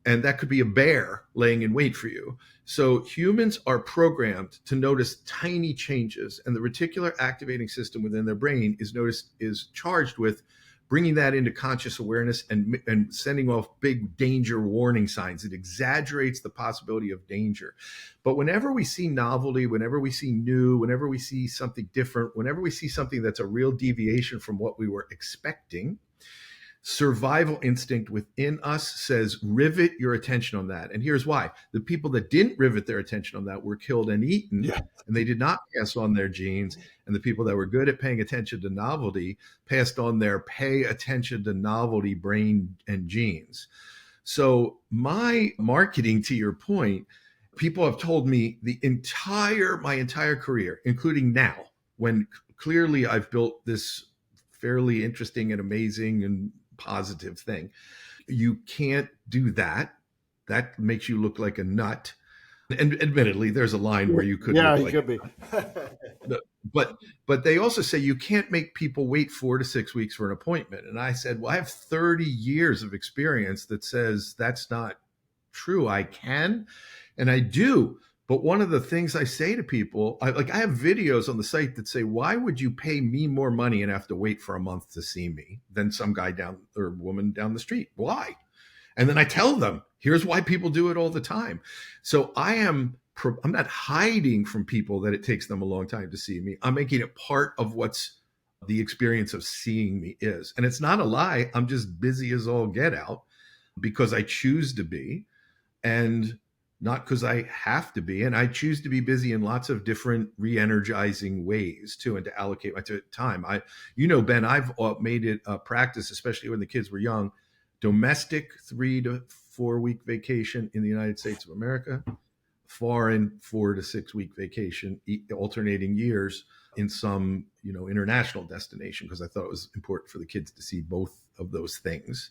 And that could be a bear laying in wait for you. So humans are programmed to notice tiny changes, and the reticular activating system within their brain is charged with bringing that into conscious awareness and sending off big danger warning signs. It exaggerates the possibility of danger. But whenever we see novelty, whenever we see new, whenever we see something different, whenever we see something that's a real deviation from what we were expecting, survival instinct within us says, rivet your attention on that. And here's why. The people that didn't rivet their attention on that were killed and eaten, and they did not pass on their genes. And the people that were good at paying attention to novelty passed on their pay attention to novelty brain and genes. So my marketing, to your point, people have told me my entire career, including now, when clearly I've built this fairly interesting and amazing and positive thing. You can't do that. That makes you look like a nut. And admittedly, there's a line where you could look like could be. but they also say you can't make people wait 4 to 6 weeks for an appointment. And I said, well, I have 30 years of experience that says that's not true. I can, and I do. But one of the things I say to people, I have videos on the site that say, why would you pay me more money and have to wait for a month to see me than some guy down or woman down the street? Why? And then I tell them, here's why people do it all the time. So I'm not hiding from people that it takes them a long time to see me. I'm making it part of what's the experience of seeing me is. And it's not a lie. I'm just busy as all get out because I choose to be, and not because I have to be. And I choose to be busy in lots of different re-energizing ways too, and to allocate my time. Ben, I've made it a practice, especially when the kids were young, domestic 3 to 4 week vacation in the United States of America, foreign 4 to 6 week vacation, alternating years in some, international destination, because I thought it was important for the kids to see both of those things.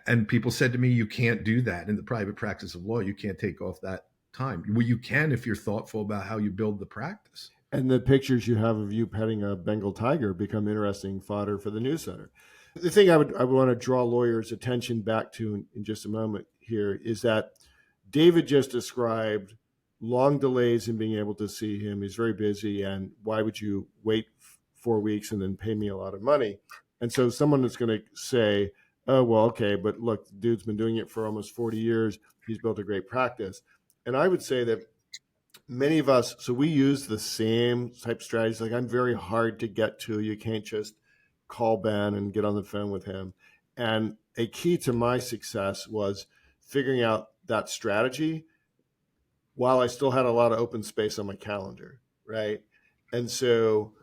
And people said to me, you can't do that in the private practice of law. You can't take off that time. Well, you can if you're thoughtful about how you build the practice. And the pictures you have of you petting a Bengal tiger become interesting fodder for the news center. The thing I want to draw lawyers' attention back to in just a moment here is that David just described long delays in being able to see him. He's very busy, and why would you wait 4 weeks and then pay me a lot of money? And so someone is going to say, oh, well, okay, but look, the dude's been doing it for almost 40 years. He's built a great practice. And I would say that many of us, so we use the same type of strategies. Like, I'm very hard to get to. You can't just call Ben and get on the phone with him. And a key to my success was figuring out that strategy while I still had a lot of open space on my calendar, right? And so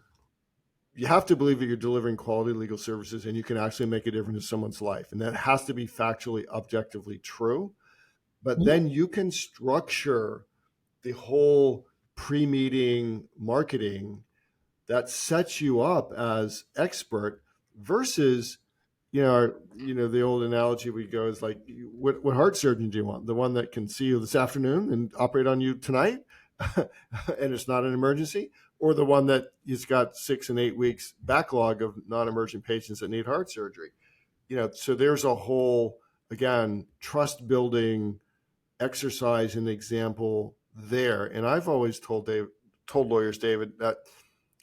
you have to believe that you're delivering quality legal services and you can actually make a difference in someone's life. And that has to be factually, objectively true. But then you can structure the whole pre-meeting marketing that sets you up as expert versus, the old analogy we go is like, what heart surgeon do you want? The one that can see you this afternoon and operate on you tonight and it's not an emergency? Or the one that has got 6 and 8 weeks backlog of non-emergent patients that need heart surgery? So there's a whole, again, trust building exercise and example there. And I've always told lawyers, David, that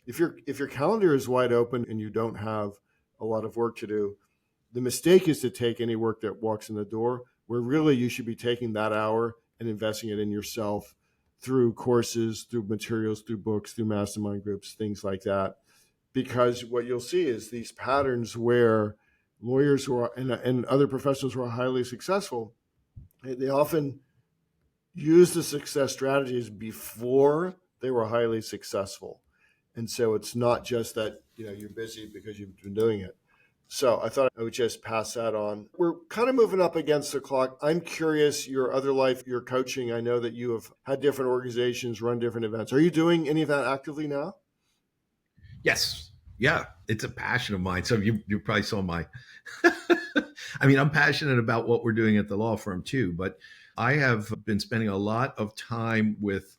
if your calendar is wide open and you don't have a lot of work to do, the mistake is to take any work that walks in the door, where really you should be taking that hour and investing it in yourself through courses, through materials, through books, through mastermind groups, things like that. Because what you'll see is these patterns where lawyers who are and other professionals who are highly successful, they often use the success strategies before they were highly successful. And so it's not just that, you're busy because you've been doing it. So I thought I would just pass that on. We're kind of moving up against the clock. I'm curious, your other life, your coaching, I know that you have had different organizations, run different events. Are you doing any of that actively now? Yes. Yeah. It's a passion of mine. So you probably saw my, I'm passionate about what we're doing at the law firm too, but I have been spending a lot of time with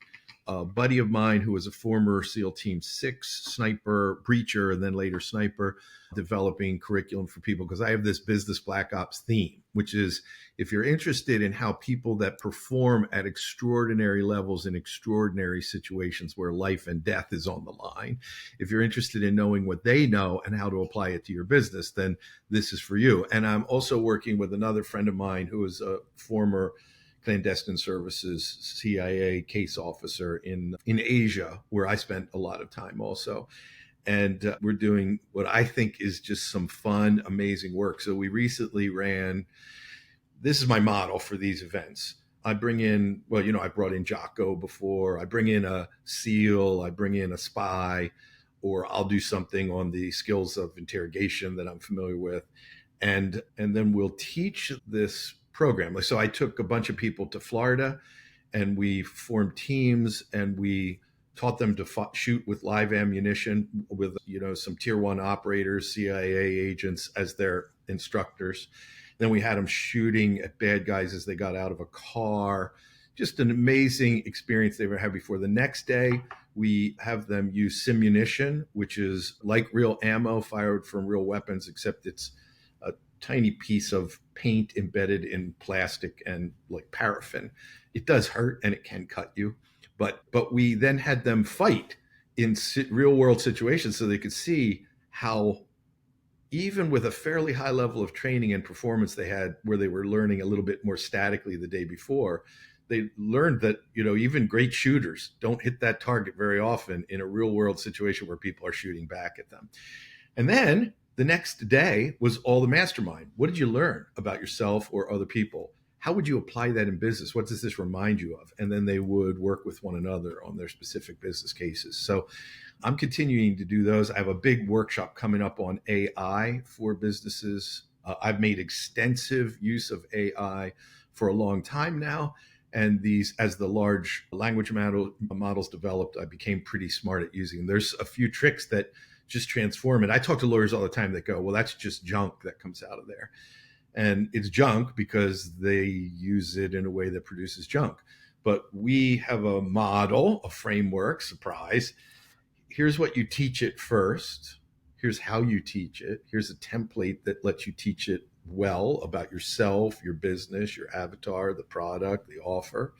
a buddy of mine who was a former SEAL Team 6 sniper, breacher, and then later sniper, developing curriculum for people, because I have this business black ops theme, which is, if you're interested in how people that perform at extraordinary levels in extraordinary situations where life and death is on the line, if you're interested in knowing what they know and how to apply it to your business, then this is for you. And I'm also working with another friend of mine who is a former clandestine services CIA case officer in Asia, where I spent a lot of time also. And we're doing what I think is just some fun, amazing work. So we recently ran, this is my model for these events. I bring in, I brought in Jocko before. I bring in a SEAL, I bring in a spy, or I'll do something on the skills of interrogation that I'm familiar with. And then we'll teach this program. So I took a bunch of people to Florida and we formed teams and we taught them to shoot with live ammunition with, some tier 1 operators, CIA agents as their instructors. Then we had them shooting at bad guys as they got out of a car. Just an amazing experience they ever had before. The next day, We have them use simunition, which is like real ammo fired from real weapons, except it's a tiny piece of paint embedded in plastic and like paraffin. It does hurt and it can cut you, but we then had them fight in real world situations so they could see how even with a fairly high level of training and performance they had, where they were learning a little bit more statically the day before, they learned that, even great shooters don't hit that target very often in a real world situation where people are shooting back at them. And then the next day was all the mastermind. What did you learn about yourself or other people? How would you apply that in business? What does this remind you of? And then they would work with one another on their specific business cases. So I'm continuing to do those. I have a big workshop coming up on AI for businesses. I've made extensive use of AI for a long time now. And these, as the large language models developed, I became pretty smart at using them. There's a few tricks that just transform it. I talk to lawyers all the time that go, well, that's just junk that comes out of there. And it's junk because they use it in a way that produces junk. But we have a model, a framework, surprise. Here's what you teach it first. Here's how you teach it. Here's a template that lets you teach it well about yourself, your business, your avatar, the product, the offer.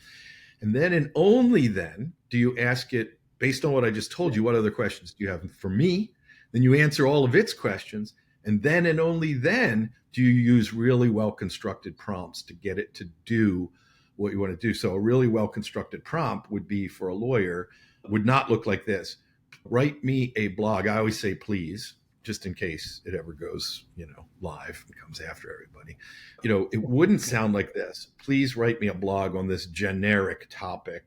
And then and only then do you ask it, based on what I just told you, what other questions do you have for me? Then you answer all of its questions. And then and only then do you use really well-constructed prompts to get it to do what you want to do. So a really well-constructed prompt would be, for a lawyer, would not look like this. Write me a blog. I always say please, just in case it ever goes, live and comes after everybody. It wouldn't sound like this. Please write me a blog on this generic topic,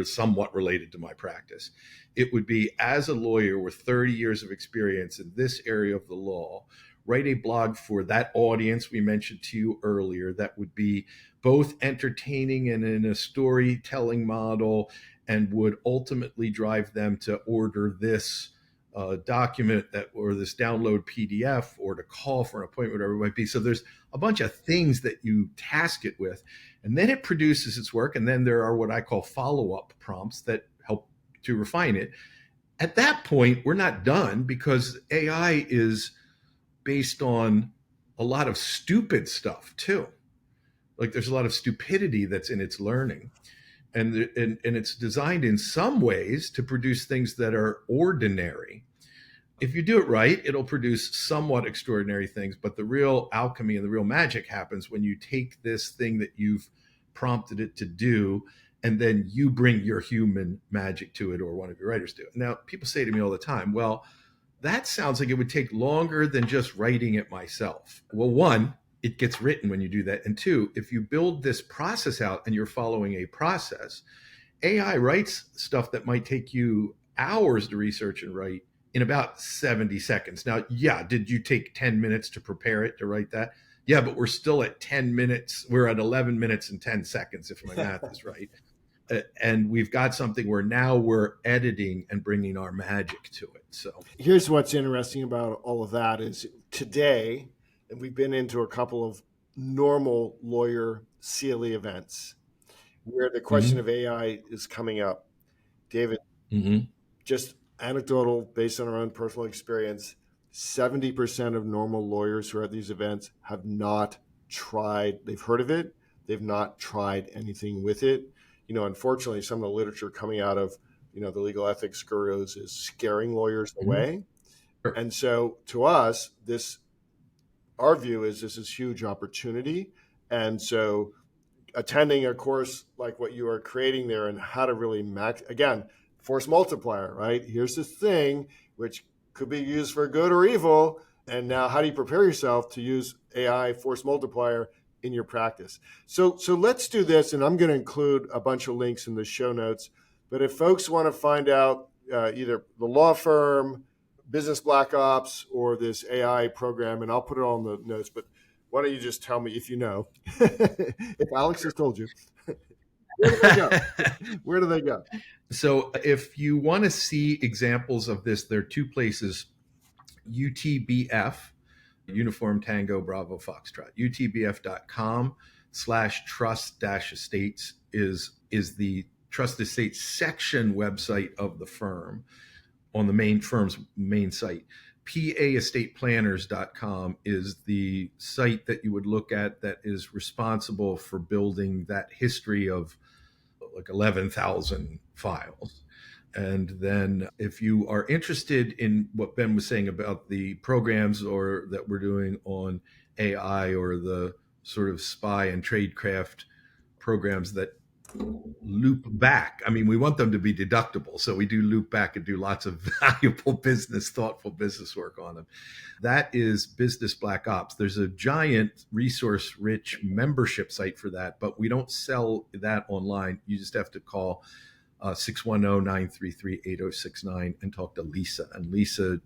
somewhat related to my practice. It would be, as a lawyer with 30 years of experience in this area of the law, write a blog for that audience we mentioned to you earlier that would be both entertaining and in a storytelling model, and would ultimately drive them to order this document or this download PDF, or to call for an appointment, whatever it might be. So there's a bunch of things that you task it with, and then it produces its work. And then there are what I call follow-up prompts that help to refine it. At that point, we're not done, because AI is based on a lot of stupid stuff too. Like, there's a lot of stupidity that's in its learning. And it's designed in some ways to produce things that are ordinary. If you do it right, it'll produce somewhat extraordinary things. But the real alchemy and the real magic happens when you take this thing that you've prompted it to do, and then you bring your human magic to it, or one of your writers do it. Now, people say to me all the time, well, that sounds like it would take longer than just writing it myself. Well, one, it gets written when you do that. And two, if you build this process out and you're following a process, AI writes stuff that might take you hours to research and write in about 70 seconds. Now, yeah, did you take 10 minutes to prepare it, to write that? Yeah, but we're still at 10 minutes. We're at 11 minutes and 10 seconds, if my math is right. And we've got something where now we're editing and bringing our magic to it. So here's what's interesting about all of that is today, and we've been into a couple of normal lawyer CLE events where the question of AI is coming up. David, just anecdotal, based on our own personal experience, 70% of normal lawyers who are at these events have not tried. They've heard of it. They've not tried anything with it. Unfortunately, some of the literature coming out of, the legal ethics gurus is scaring lawyers away. Sure. And so to us, our view is this is huge opportunity. And so attending a course like what you are creating there, and how to really again, force multiplier, right? Here's this thing which could be used for good or evil. And now how do you prepare yourself to use AI force multiplier in your practice? So let's do this. And I'm going to include a bunch of links in the show notes. But if folks want to find out either the law firm, Business Black Ops, or this AI program, and I'll put it all in the notes, but why don't you just tell me if you know, if Alex has told you, where do they go? Where do they go? So if you want to see examples of this, there are two places. UTBF, Uniform Tango Bravo Foxtrot, utbf.com/trust-estates is the trust estate section website of the firm on the firm's main site. PAEstateplanners.com is the site that you would look at that is responsible for building that history of like 11,000 files. And then if you are interested in what Ben was saying about the programs or that we're doing on AI or the sort of spy and tradecraft programs that loop back. I mean, we want them to be deductible. So we do loop back and do lots of valuable thoughtful business work on them. That is Business Black Ops. There's a giant resource rich membership site for that, but we don't sell that online. You just have to call 610-933-8069 and talk to Lisa. And Lisa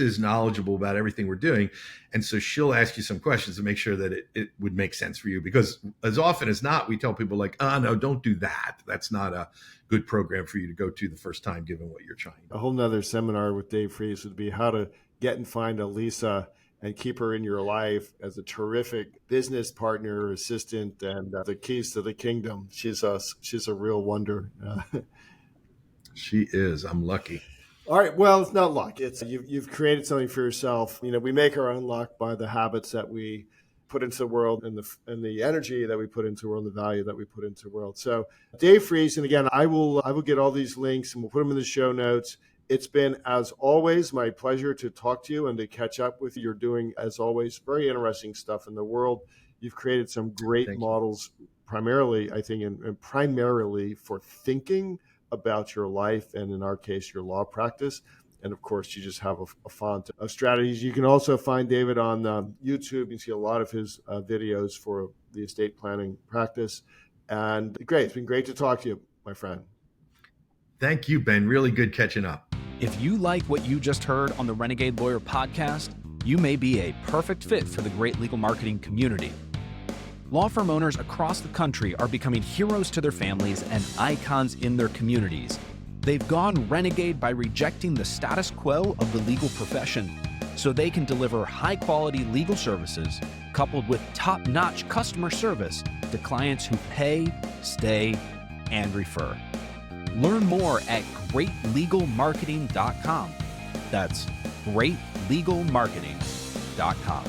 is knowledgeable about everything we're doing. And so she'll ask you some questions to make sure that it would make sense for you. Because as often as not, we tell people like, no, don't do that. That's not a good program for you to go to the first time, given what you're trying. A whole nother seminar with Dave Fries would be how to get and find a Lisa and keep her in your life as a terrific business partner, assistant, and the keys to the kingdom. She's a real wonder. She is. I'm lucky. All right. Well, it's not luck. It's you've created something for yourself. We make our own luck by the habits that we put into the world and the energy that we put into the world, and the value that we put into the world. So Dave Fries, and again, I will get all these links and we'll put them in the show notes. It's been, as always, my pleasure to talk to you and to catch up with you. You're doing, as always, very interesting stuff in the world. You've created some great models, primarily, I think, and primarily for thinking about your life and, in our case, your law practice. And, of course, you just have a font of strategies. You can also find David on YouTube. You can see a lot of his videos for the estate planning practice. And great. It's been great to talk to you, my friend. Thank you, Ben. Really good catching up. If you like what you just heard on the Renegade Lawyer Podcast, you may be a perfect fit for the great legal marketing community. Law firm owners across the country are becoming heroes to their families and icons in their communities. They've gone renegade by rejecting the status quo of the legal profession so they can deliver high-quality legal services coupled with top-notch customer service to clients who pay, stay, and refer. Learn more at greatlegalmarketing.com. That's greatlegalmarketing.com.